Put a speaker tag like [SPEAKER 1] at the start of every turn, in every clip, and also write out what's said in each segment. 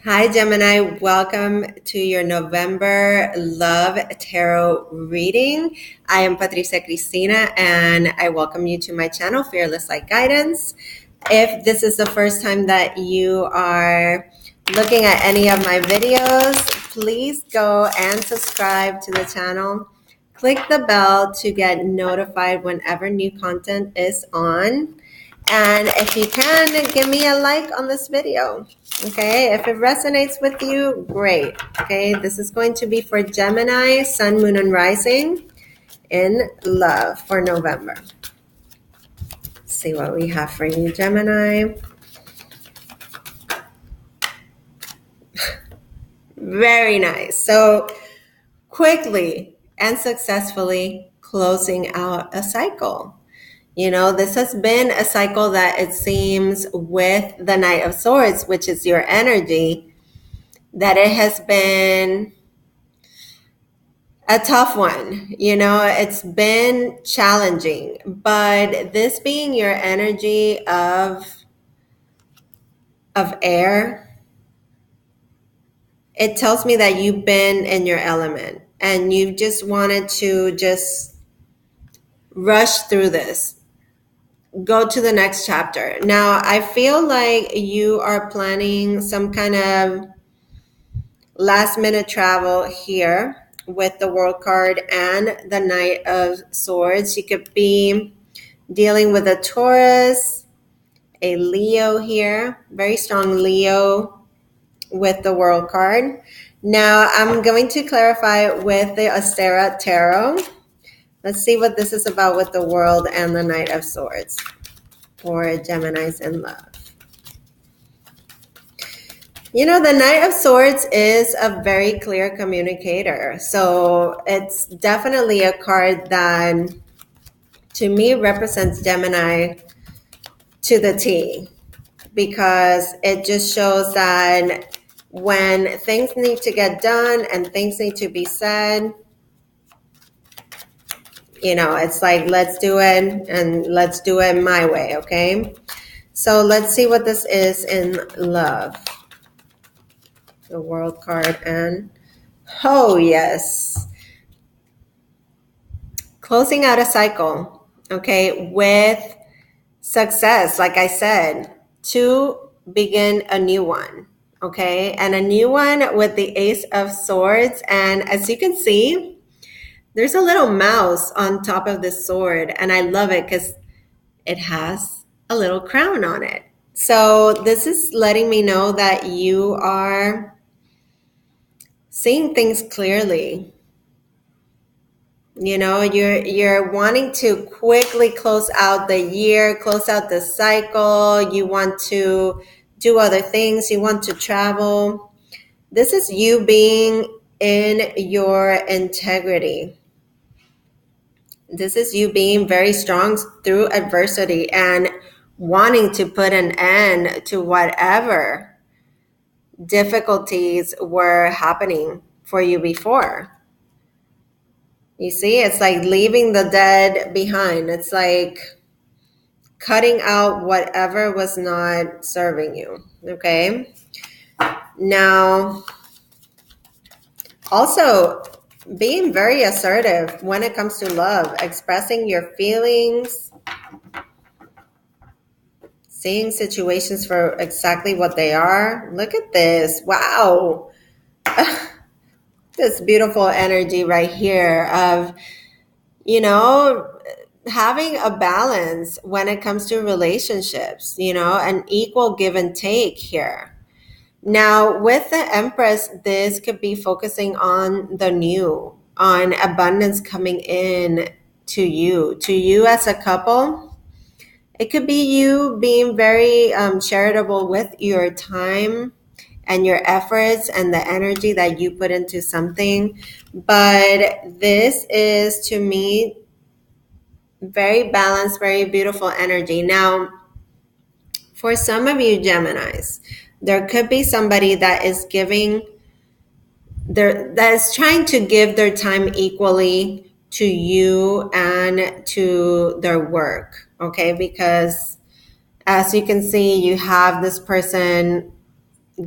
[SPEAKER 1] Hi, Gemini. Welcome to your November Love Tarot reading. I am Patricia Cristina, and I welcome you to my channel, Fearless Light Guidance. If this is the first time that you are looking at any of my videos, please go and subscribe to the channel. Click the bell to get notified whenever new content is on. And if you can, give me a like on this video. Okay, if it resonates with you, great. Okay, this is going to be for Gemini, Sun, Moon, and Rising in love for November. Let's see what we have for you, Gemini. Very nice. So quickly and successfully closing out a cycle. You know, this has been a cycle that it seems with the Knight of Swords, which is your energy, that it has been a tough one. You know, it's been challenging, but this being your energy of air, it tells me that you've been in your element and you just wanted to just rush through this, go to the next chapter. Now, I feel like you are planning some kind of last minute travel here with the World card and the Knight of Swords. You could be dealing with a Taurus, a Leo here, very strong Leo with the World card. Now, I'm going to clarify with the Astera Tarot. Let's see what this is about with the World and the Knight of Swords for Geminis in love. You know, the Knight of Swords is a very clear communicator. So it's definitely a card that, to me, represents Gemini to the T, because it just shows that when things need to get done and things need to be said, you know, it's like, let's do it and let's do it my way, okay? So let's see what this is in love. The World card and, oh yes, closing out a cycle, okay, with success, like I said, to begin a new one, okay, and a new one with the Ace of Swords. And as you can see, there's a little mouse on top of this sword, and I love it because it has a little crown on it. So this is letting me know that you are seeing things clearly. You know, you're wanting to quickly close out the year, close out the cycle. You want to do other things. You want to travel. This is you being in your integrity. This is you being very strong through adversity and wanting to put an end to whatever difficulties were happening for you before. You see, it's like leaving the dead behind. It's like cutting out whatever was not serving you, okay? Now, also being very assertive when it comes to love, expressing your feelings, seeing situations for exactly what they are. Look at this. Wow. This beautiful energy right here of, you know, having a balance when it comes to relationships, you know, an equal give and take here. Now, with the Empress, this could be focusing on the new, on abundance coming in to you as a couple. It could be you being very charitable with your time and your efforts and the energy that you put into something. But this is, to me, very balanced, very beautiful energy. Now, for some of you Geminis, there could be somebody that is that is trying to give their time equally to you and to their work, okay? Because as you can see, you have this person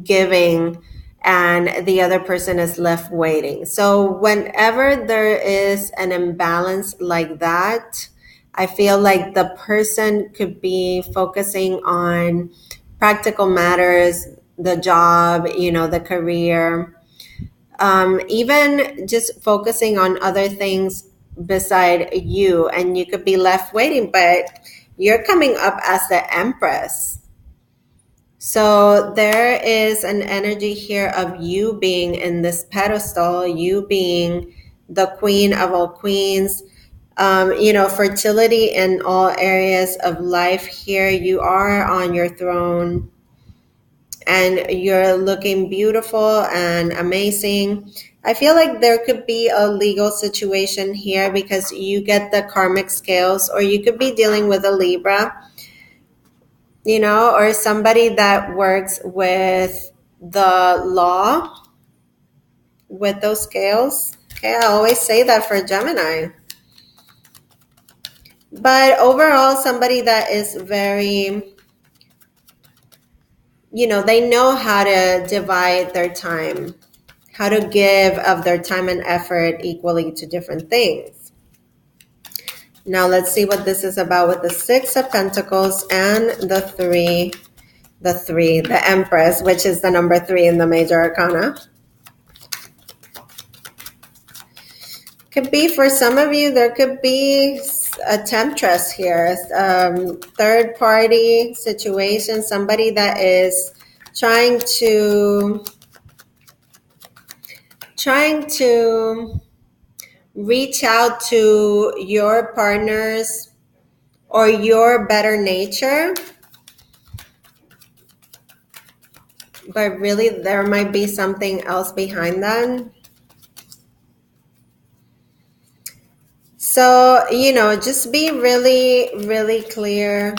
[SPEAKER 1] giving and the other person is left waiting. So whenever there is an imbalance like that, I feel like the person could be focusing on practical matters, the job, the career, even just focusing on other things beside you, and you could be left waiting, but you're coming up as the Empress. So there is an energy here of you being in this pedestal, you being the queen of all queens, fertility in all areas of life here. You are on your throne and you're looking beautiful and amazing. I feel like there could be a legal situation here because you get the karmic scales, or you could be dealing with a Libra, or somebody that works with the law with those scales. Okay, I always say that for Gemini. But overall, somebody that is very, they know how to divide their time, how to give of their time and effort equally to different things. Now let's see what this is about with the Six of Pentacles and the Empress, which is the number 3 in the major arcana. Could be for some of you, there could be a temptress here, third party situation, somebody that is trying to reach out to your partners or your better nature, but really there might be something else behind that. So, just be really, really clear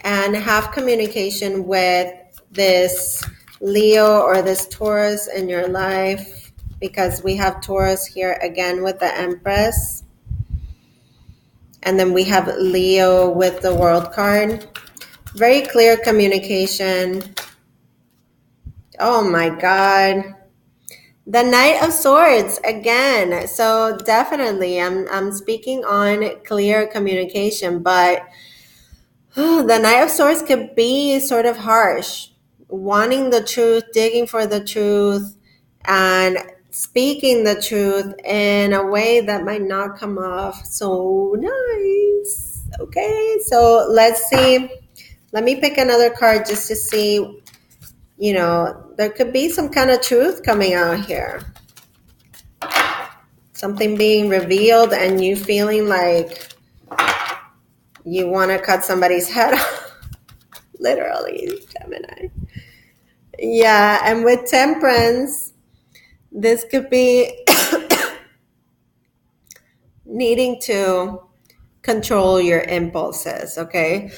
[SPEAKER 1] and have communication with this Leo or this Taurus in your life, because we have Taurus here again with the Empress. And then we have Leo with the World card. Very clear communication. Oh my God. The Knight of Swords again. So definitely I'm speaking on clear communication, but the Knight of Swords could be sort of harsh, wanting the truth, digging for the truth, and speaking the truth in a way that might not come off so nice. Okay, so let's see. Let me pick another card just to see, there could be some kind of truth coming out here. Something being revealed and you feeling like you want to cut somebody's head off. Literally, Gemini. Yeah, and with Temperance, this could be needing to control your impulses, okay?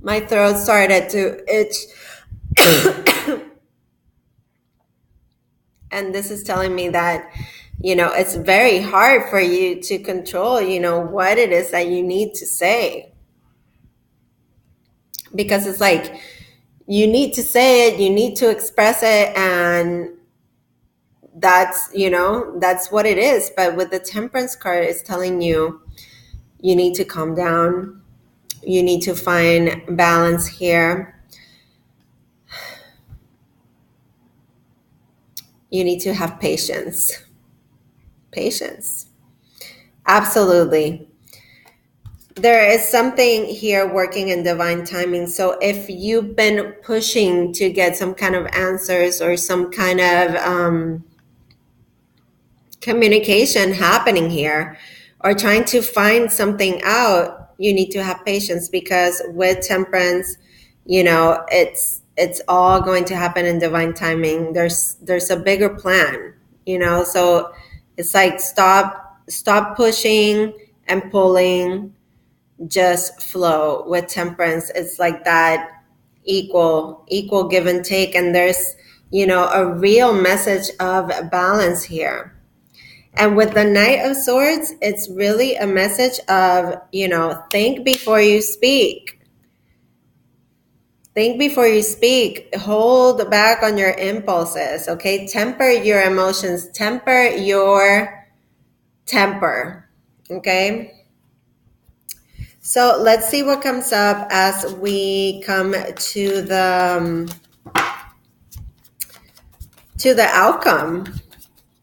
[SPEAKER 1] My throat started to itch. And this is telling me that, it's very hard for you to control, what it is that you need to say. Because it's like, you need to say it, you need to express it, and that's what it is. But with the Temperance card, it's telling you need to calm down, you need to find balance here, you need to have patience. Absolutely. There is something here working in divine timing. So if you've been pushing to get some kind of answers or some kind of communication happening here, or trying to find something out, you need to have patience, because with Temperance, it's all going to happen in divine timing. There's a bigger plan, so it's like stop pushing and pulling, just flow. With Temperance, it's like that equal give and take, and there's a real message of balance here. And with the Knight of Swords, it's really a message of, think before you speak. Think before you speak. Hold back on your impulses, okay? Temper your emotions. Temper your temper, okay? So let's see what comes up as we come to the outcome.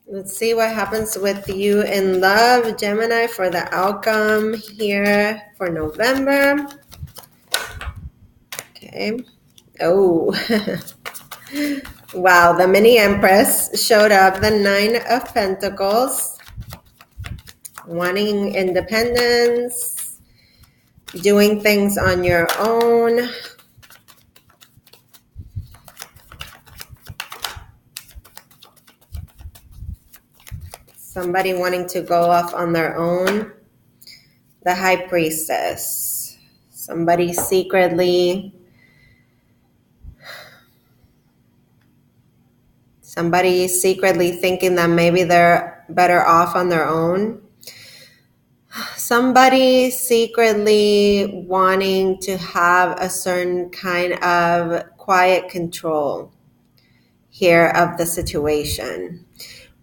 [SPEAKER 1] Let's see what happens with you in love, Gemini, for the outcome here for November. Okay. Oh, wow. The mini Empress showed up. The Nine of Pentacles. Wanting independence. Doing things on your own. Somebody wanting to go off on their own. The High Priestess. Somebody secretly thinking that maybe they're better off on their own. Somebody secretly wanting to have a certain kind of quiet control here of the situation.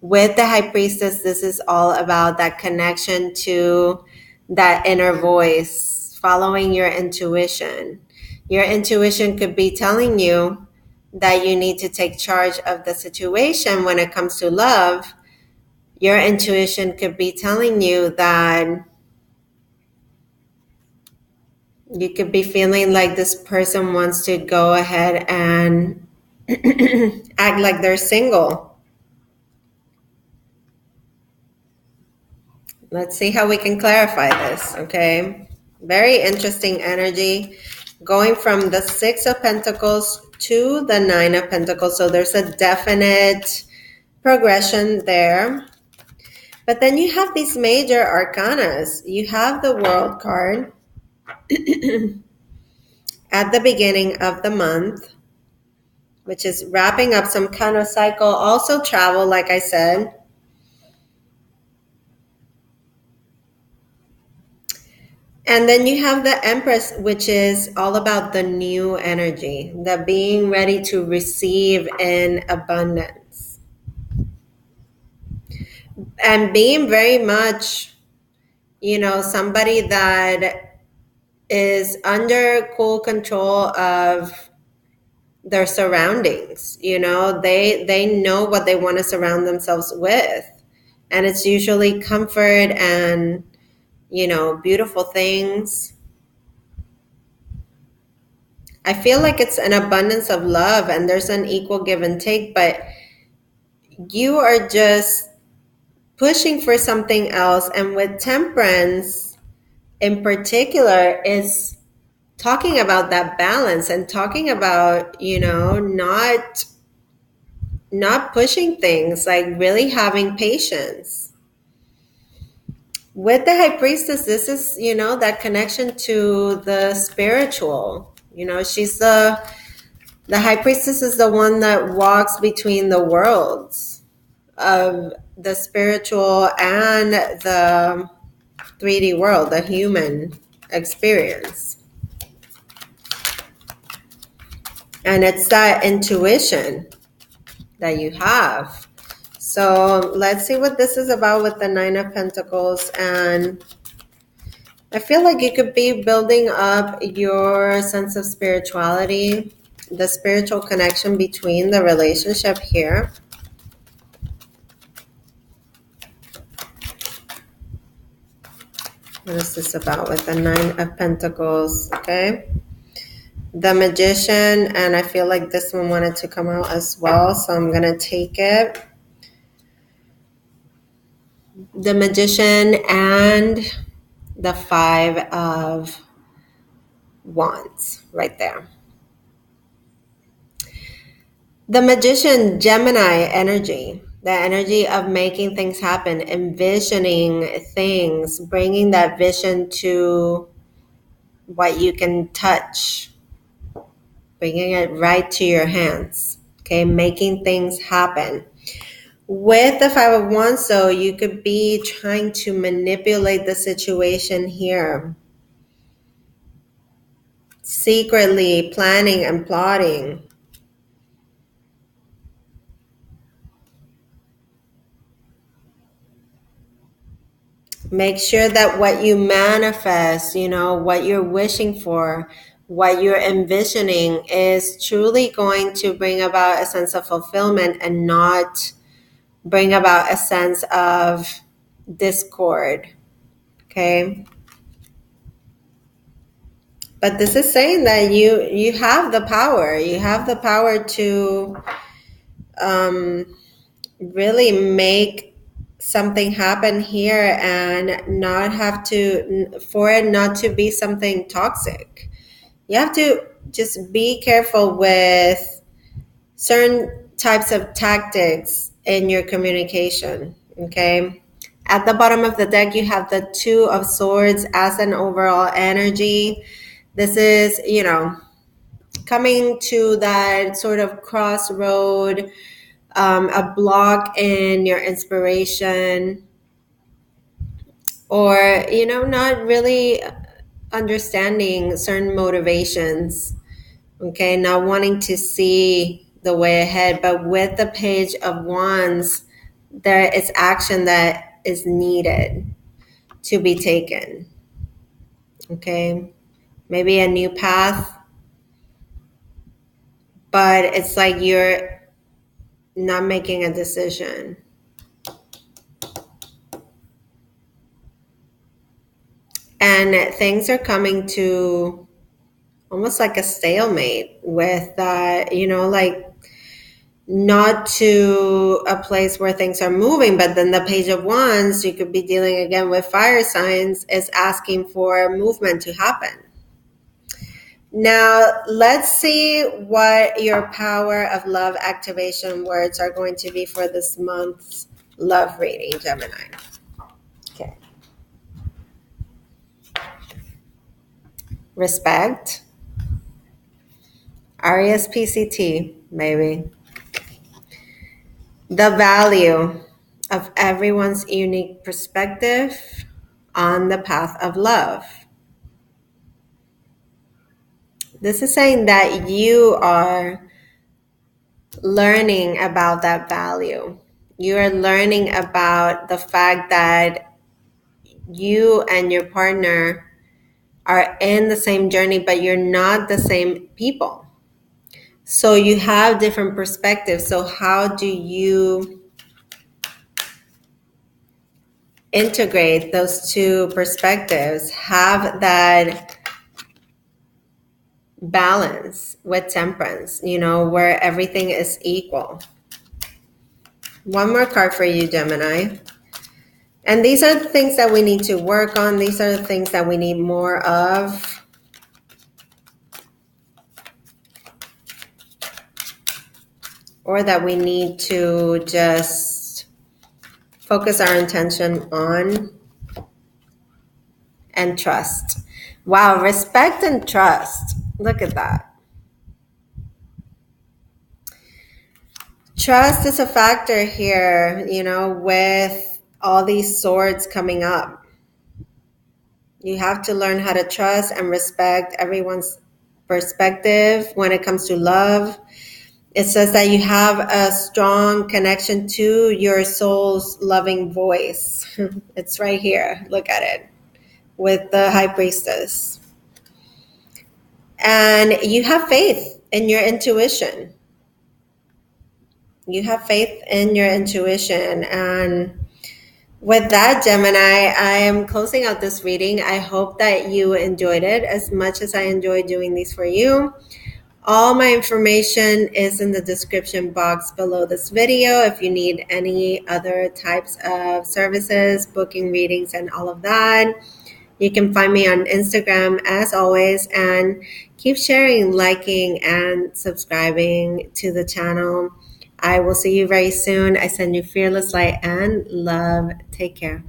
[SPEAKER 1] With the High Priestess, this is all about that connection to that inner voice, following your intuition. Your intuition could be telling you that you need to take charge of the situation when it comes to love. Your intuition could be telling you that you could be feeling like this person wants to go ahead and act like they're single. Let's see how we can clarify this, okay? Very interesting energy going from the Six of Pentacles to the Nine of Pentacles. So there's a definite progression there. But then you have these major arcanas. You have the World card at the beginning of the month, which is wrapping up some kind of cycle. Also travel, like I said. And then you have the Empress, which is all about the new energy, the being ready to receive in abundance. And being very much, somebody that is under cool control of their surroundings. They know what they want to surround themselves with. And it's usually comfort and, beautiful things. I feel like it's an abundance of love and there's an equal give and take, but you are just pushing for something else. And with Temperance in particular, is talking about that balance and talking about, not pushing things, like really having patience. With the High Priestess, this is, that connection to the spiritual. She's the High Priestess is the one that walks between the worlds of the spiritual and the 3D world, the human experience. And it's that intuition that you have. So let's see what this is about with the Nine of Pentacles. And I feel like you could be building up your sense of spirituality, the spiritual connection between the relationship here. What is this about with the Nine of Pentacles? Okay. The Magician, and I feel like this one wanted to come out as well, so I'm going to take it. The Magician and the Five of Wands right there. The Magician, Gemini energy, the energy of making things happen, envisioning things, bringing that vision to what you can touch, bringing it right to your hands, okay, making things happen. With the Five of Wands, so you could be trying to manipulate the situation here, secretly planning and plotting. Make sure that what you manifest, what you're wishing for, what you're envisioning is truly going to bring about a sense of fulfillment and not bring about a sense of discord. Okay. But this is saying that you have the power. You have the power to really make something happen here and not have to, for it not to be something toxic. You have to just be careful with certain types of tactics in your communication. Okay. At the bottom of the deck, you have the Two of Swords as an overall energy. This is, coming to that sort of crossroad, a block in your inspiration, or, not really understanding certain motivations. Okay, not wanting to see the way ahead. But with the Page of Wands, there is action that is needed to be taken. Okay, maybe a new path, but it's like you're not making a decision. And things are coming to almost like a stalemate with that, like not to a place where things are moving. But then the Page of Wands, you could be dealing again with fire signs, is asking for movement to happen. Now, let's see what your power of love activation words are going to be for this month's love reading, Gemini. Okay. Respect. RESPCT, maybe. The value of everyone's unique perspective on the path of love. This is saying that you are learning about that value. You are learning about the fact that you and your partner are in the same journey, but you're not the same people. So you have different perspectives. So how do you integrate those two perspectives? Have that balance with temperance, where everything is equal. One more card for you, Gemini. And these are the things that we need to work on. These are the things that we need more of. Or that we need to just focus our intention on. And trust. Wow, respect and trust. Look at that. Trust is a factor here, with all these swords coming up. You have to learn how to trust and respect everyone's perspective when it comes to love. It says that you have a strong connection to your soul's loving voice. It's right here. Look at it with the High Priestess. And you have faith in your intuition. You have faith in your intuition. And with that, Gemini, I am closing out this reading. I hope that you enjoyed it as much as I enjoyed doing these for you. All my information is in the description box below this video. If you need any other types of services, booking readings, and all of that, you can find me on Instagram as always, and keep sharing, liking, and subscribing to the channel. I will see you very soon. I send you fearless light and love. Take care.